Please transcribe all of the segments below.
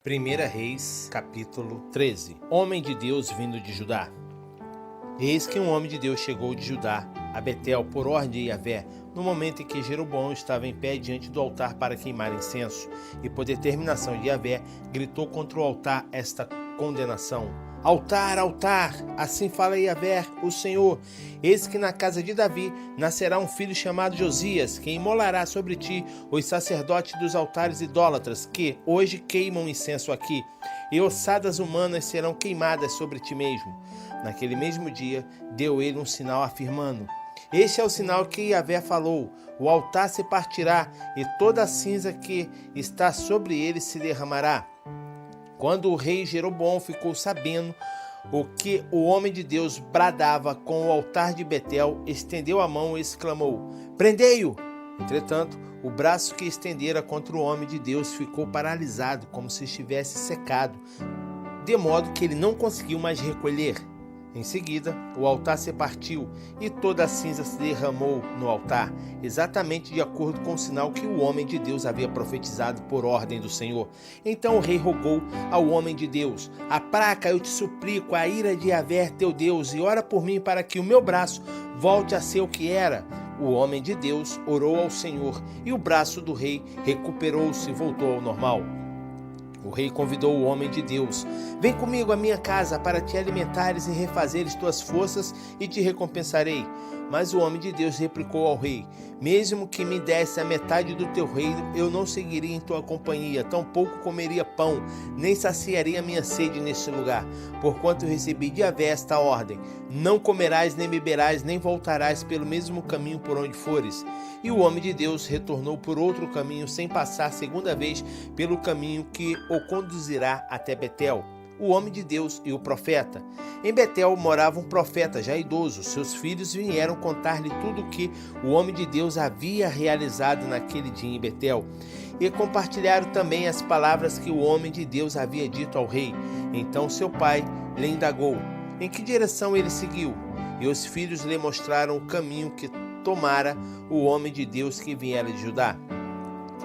1 Reis, capítulo 13. Homem de Deus vindo de Judá. Eis que um homem de Deus chegou de Judá a Betel por ordem de Yahvé, no momento em que Jeroboão estava em pé diante do altar para queimar incenso, e por determinação de Yahvé, gritou contra o altar esta condenação: Altar, altar, assim fala Yahvé, o Senhor, eis que na casa de Davi nascerá um filho chamado Josias, que imolará sobre ti os sacerdotes dos altares idólatras, que hoje queimam incenso aqui, e ossadas humanas serão queimadas sobre ti mesmo. Naquele mesmo dia, deu ele um sinal afirmando: Este é o sinal que Yahvé falou: o altar se partirá, e toda a cinza que está sobre ele se derramará. Quando o rei Jeroboão ficou sabendo o que o homem de Deus bradava com o altar de Betel, estendeu a mão e exclamou: Prendei-o! Entretanto, o braço que estendera contra o homem de Deus ficou paralisado, como se estivesse secado, de modo que ele não conseguiu mais recolher. Em seguida, o altar se partiu e toda a cinza se derramou no altar, exatamente de acordo com o sinal que o homem de Deus havia profetizado por ordem do Senhor. Então o rei rogou ao homem de Deus: Aplaca, eu te suplico, a ira de Yahvé teu Deus, e ora por mim para que o meu braço volte a ser o que era. O homem de Deus orou ao Senhor, e o braço do rei recuperou-se e voltou ao normal. O rei convidou o homem de Deus: Vem comigo à minha casa para te alimentares e refazeres tuas forças, e te recompensarei. Mas o homem de Deus replicou ao rei: Mesmo que me desse a metade do teu reino, eu não seguiria em tua companhia, tampouco comeria pão, nem saciaria a minha sede neste lugar. Porquanto eu recebi de Yahvé esta ordem: Não comerás, nem beberás, nem voltarás pelo mesmo caminho por onde fores. E o homem de Deus retornou por outro caminho, sem passar segunda vez pelo caminho que o conduzirá até Betel. O homem de Deus e o profeta. Em Betel morava um profeta já idoso. Seus filhos vieram contar-lhe tudo o que o homem de Deus havia realizado naquele dia em Betel. E compartilharam também as palavras que o homem de Deus havia dito ao rei. Então seu pai lhe indagou em que direção ele seguiu. E os filhos lhe mostraram o caminho que tomara o homem de Deus que viera de Judá.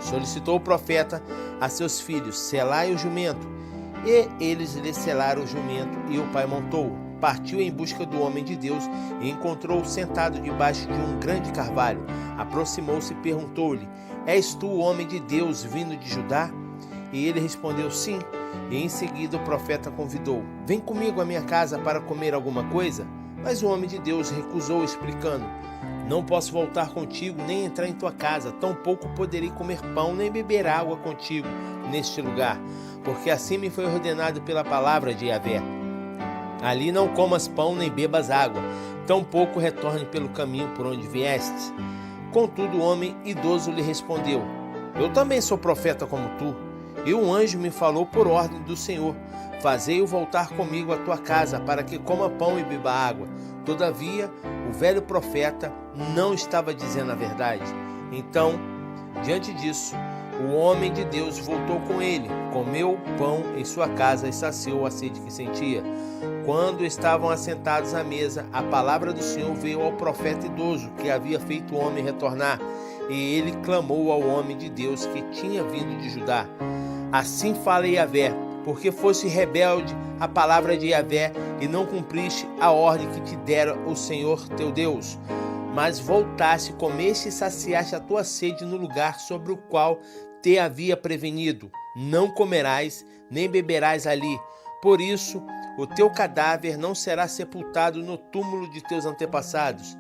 Solicitou o profeta a seus filhos: Selai o jumento. E eles lhe selaram o jumento, e o pai montou. Partiu em busca do homem de Deus e encontrou-o sentado debaixo de um grande carvalho. Aproximou-se e perguntou-lhe: És tu o homem de Deus vindo de Judá? E ele respondeu: Sim. E em seguida o profeta convidou: Vem comigo à minha casa para comer alguma coisa. Mas o homem de Deus recusou, explicando: Não posso voltar contigo, nem entrar em tua casa, tampouco poderei comer pão, nem beber água contigo neste lugar, porque assim me foi ordenado pela palavra de Yahvé. Ali não comas pão, nem bebas água, tampouco retorne pelo caminho por onde viestes. Contudo, o homem idoso lhe respondeu: Eu também sou profeta como tu, e um anjo me falou por ordem do Senhor: Fazei-o voltar comigo à tua casa, para que coma pão e beba água. Todavia, o velho profeta não estava dizendo a verdade. Então, diante disso, o homem de Deus voltou com ele, comeu pão em sua casa e saciou a sede que sentia. Quando estavam assentados à mesa, a palavra do Senhor veio ao profeta idoso, que havia feito o homem retornar, e ele clamou ao homem de Deus que tinha vindo de Judá: Assim fala Yahvé, porque foste rebelde à palavra de Yahvé e não cumpriste a ordem que te dera o Senhor teu Deus, mas voltaste, comeste e saciaste a tua sede no lugar sobre o qual te havia prevenido. Não comerás, nem beberás ali. Por isso, o teu cadáver não será sepultado no túmulo de teus antepassados.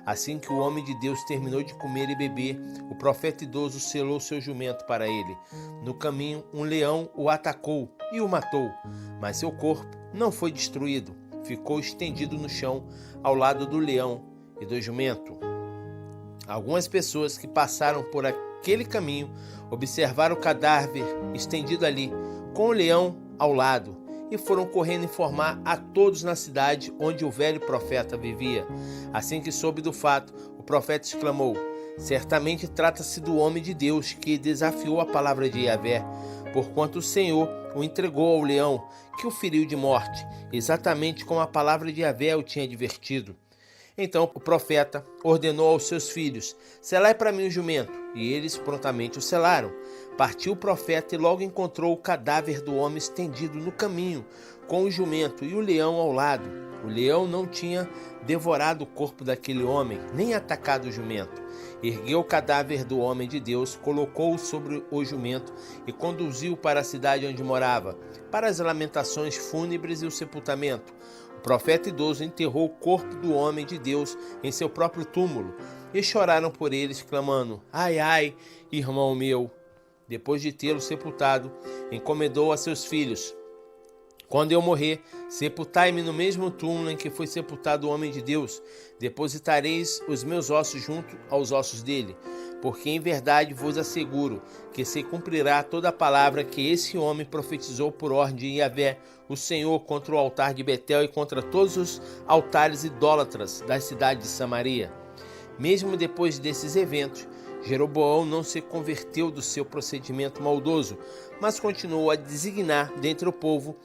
Assim que o homem de Deus terminou de comer e beber, o profeta idoso selou seu jumento para ele. No caminho, um leão o atacou e o matou, mas seu corpo não foi destruído. Ficou estendido no chão, ao lado do leão e do jumento. Algumas pessoas que passaram por aquele caminho observaram o cadáver estendido ali, com o leão ao lado, e foram correndo informar a todos na cidade onde o velho profeta vivia. Assim que soube do fato, o profeta exclamou: Certamente trata-se do homem de Deus que desafiou a palavra de Yahvé, porquanto o Senhor o entregou ao leão, que o feriu de morte, exatamente como a palavra de Yahvé o tinha advertido. Então o profeta ordenou aos seus filhos: selai para mim o jumento. E eles prontamente o selaram. Partiu o profeta e logo encontrou o cadáver do homem estendido no caminho, com o jumento e o leão ao lado. O leão não tinha devorado o corpo daquele homem, nem atacado o jumento. Ergueu o cadáver do homem de Deus, colocou-o sobre o jumento e conduziu para a cidade onde morava, para as lamentações fúnebres e o sepultamento. O profeta idoso enterrou o corpo do homem de Deus em seu próprio túmulo, e choraram por ele, exclamando: ai, ai, irmão meu. Depois de tê-lo sepultado, encomendou a seus filhos: quando eu morrer, sepultai-me no mesmo túmulo em que foi sepultado o homem de Deus. Depositareis os meus ossos junto aos ossos dele, porque em verdade vos asseguro que se cumprirá toda a palavra que esse homem profetizou por ordem de Yahvé, o Senhor, contra o altar de Betel e contra todos os altares idólatras da cidade de Samaria. Mesmo depois desses eventos, Jeroboão não se converteu do seu procedimento maldoso, mas continuou a designar dentre o povo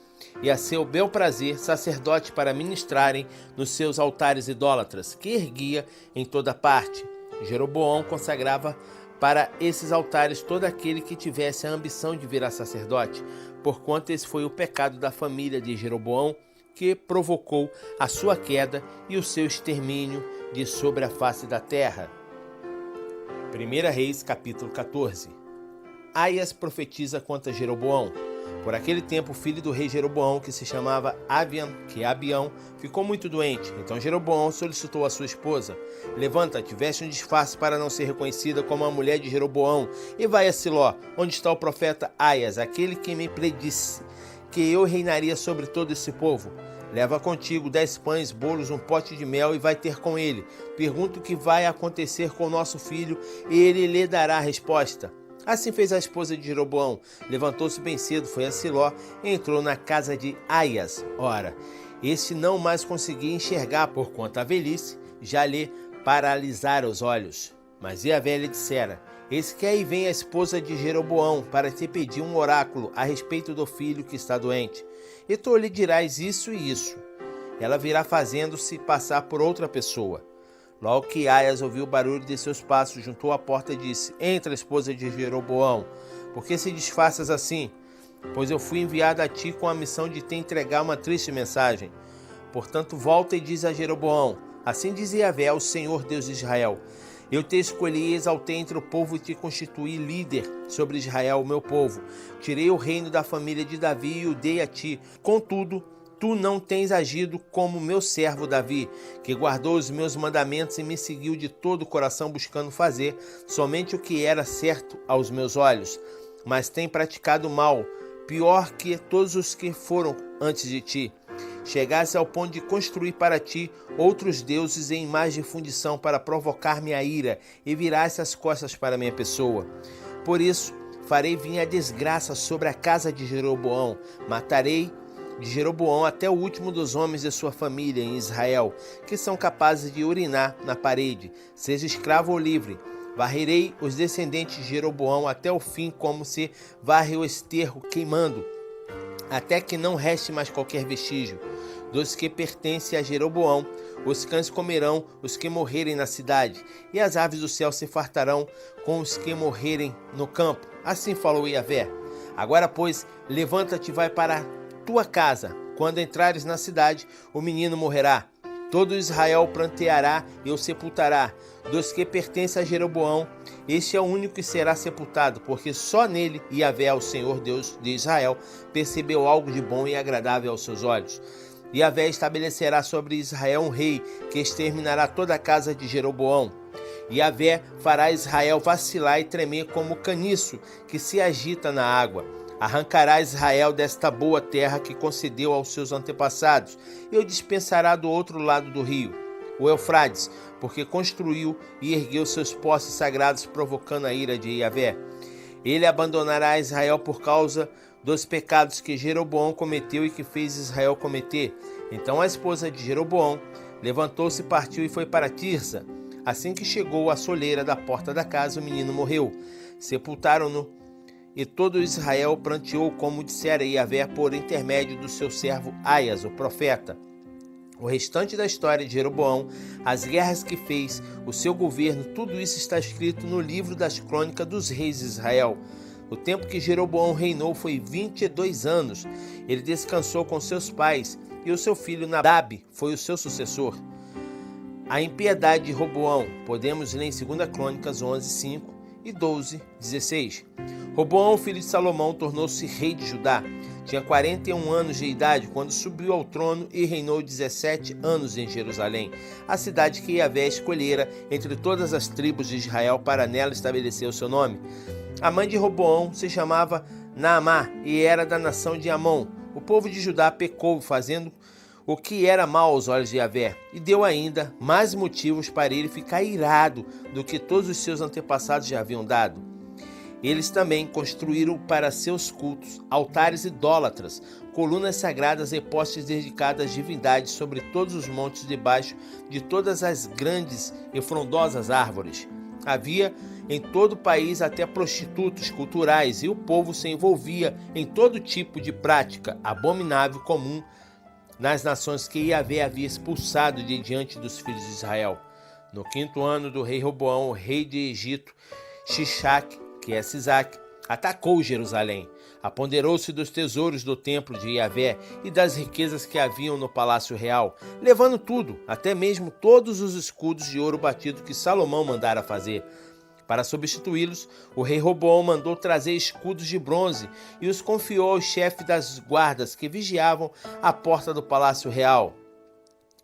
e a seu bel prazer sacerdotes para ministrarem nos seus altares idólatras, que erguia em toda parte. Jeroboão consagrava para esses altares todo aquele que tivesse a ambição de virar sacerdote, porquanto esse foi o pecado da família de Jeroboão, que provocou a sua queda e o seu extermínio de sobre a face da terra. 1 Reis, capítulo 14. Aias profetiza contra Jeroboão. Por aquele tempo, o filho do rei Jeroboão, que se chamava Abião, ficou muito doente. Então Jeroboão solicitou à sua esposa: levanta-te, veste um disfarce para não ser reconhecida como a mulher de Jeroboão, e vai a Siló, onde está o profeta Aias, aquele que me predisse que eu reinaria sobre todo esse povo. Leva contigo 10 pães, bolos, um pote de mel e vai ter com ele. Pergunta o que vai acontecer com o nosso filho e ele lhe dará a resposta. Assim fez a esposa de Jeroboão. Levantou-se bem cedo, foi a Siló e entrou na casa de Aias. Ora, este não mais conseguia enxergar, porquanto a velhice já lhe paralisara os olhos. Mas Yahvé lhe dissera: eis que aí vem a esposa de Jeroboão para te pedir um oráculo a respeito do filho que está doente. E tu lhe dirás isso e isso. Ela virá fazendo-se passar por outra pessoa. Logo que Aias ouviu o barulho de seus passos, juntou à porta e disse: entra, esposa de Jeroboão, por que se disfarças assim? Pois eu fui enviado a ti com a missão de te entregar uma triste mensagem. Portanto, volta e diz a Jeroboão: assim diz Yahvé, o Senhor Deus de Israel: eu te escolhi e exaltei entre o povo e te constituí líder sobre Israel, o meu povo. Tirei o reino da família de Davi e o dei a ti. Contudo, tu não tens agido como meu servo Davi, que guardou os meus mandamentos e me seguiu de todo o coração, buscando fazer somente o que era certo aos meus olhos. Mas tem praticado mal, pior que todos os que foram antes de ti. Chegasse ao ponto de construir para ti outros deuses em imagem de fundição para provocar minha ira e virasse as costas para minha pessoa. Por isso, farei vir a desgraça sobre a casa de Jeroboão. Matarei de Jeroboão até o último dos homens de sua família em Israel, que são capazes de urinar na parede, seja escravo ou livre. Varrerei os descendentes de Jeroboão até o fim, como se varre o esterro queimando, até que não reste mais qualquer vestígio. Dos que pertencem a Jeroboão, os cães comerão os que morrerem na cidade, e as aves do céu se fartarão com os que morrerem no campo. Assim falou Yahvé. Agora, pois, levanta-te e vai para a tua casa. Quando entrares na cidade, o menino morrerá. Todo Israel pranteará e o sepultará. Dos que pertencem a Jeroboão, este é o único que será sepultado, porque só nele Yahvé, o Senhor Deus de Israel, percebeu algo de bom e agradável aos seus olhos. Yahvé estabelecerá sobre Israel um rei, que exterminará toda a casa de Jeroboão. Yahvé fará Israel vacilar e tremer como caniço que se agita na água. Arrancará Israel desta boa terra que concedeu aos seus antepassados, e o dispensará do outro lado do rio, o Eufrates, porque construiu e ergueu seus postes sagrados, provocando a ira de Yahvé. Ele abandonará Israel por causa dos pecados que Jeroboão cometeu e que fez Israel cometer. Então a esposa de Jeroboão levantou-se, partiu e foi para Tirsa. Assim que chegou à soleira da porta da casa, o menino morreu. Sepultaram-no, e todo Israel pranteou, como dissera Yahvé por intermédio do seu servo Aias, o profeta. O restante da história de Jeroboão, as guerras que fez, o seu governo, tudo isso está escrito no livro das crônicas dos reis de Israel. O tempo que Jeroboão reinou foi 22 anos. Ele descansou com seus pais e o seu filho Nadab foi o seu sucessor. A impiedade de Roboão, podemos ler em 2 Crônicas 11:5 e 12:16. Roboão, filho de Salomão, tornou-se rei de Judá. Tinha 41 anos de idade quando subiu ao trono e reinou 17 anos em Jerusalém, a cidade que Yahvé escolhera entre todas as tribos de Israel para nela estabelecer o seu nome. A mãe de Roboão se chamava Naamá e era da nação de Amon. O povo de Judá pecou, fazendo o que era mal aos olhos de Yahvé, e deu ainda mais motivos para ele ficar irado do que todos os seus antepassados já haviam dado. Eles também construíram para seus cultos altares idólatras, colunas sagradas e postes dedicados às divindades sobre todos os montes debaixo de todas as grandes e frondosas árvores. Havia em todo o país até prostitutos culturais, e o povo se envolvia em todo tipo de prática abominável comum nas nações que Yahvé havia expulsado de diante dos filhos de Israel. No 5º ano do rei Roboão, o rei de Egito, Shishak, que é Sisaque, atacou Jerusalém. Apoderou-se dos tesouros do templo de Yahvé e das riquezas que haviam no palácio real, levando tudo, até mesmo todos os escudos de ouro batido que Salomão mandara fazer. Para substituí-los, o rei Roboão mandou trazer escudos de bronze e os confiou ao chefe das guardas que vigiavam a porta do palácio real.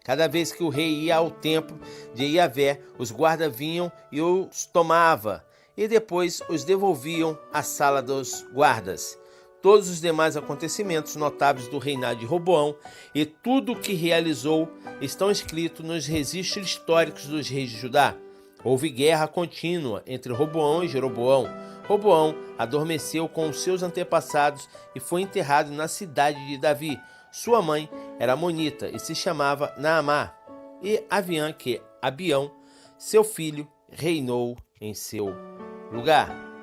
Cada vez que o rei ia ao templo de Yahvé, os guardas vinham e os tomavam, e depois os devolviam à sala dos guardas. Todos os demais acontecimentos notáveis do reinado de Roboão e tudo o que realizou estão escritos nos registros históricos dos reis de Judá. Houve guerra contínua entre Roboão e Jeroboão. Roboão adormeceu com os seus antepassados e foi enterrado na cidade de Davi. Sua mãe era amonita e se chamava Naamá. E Abião, seu filho, reinou em seu lugar.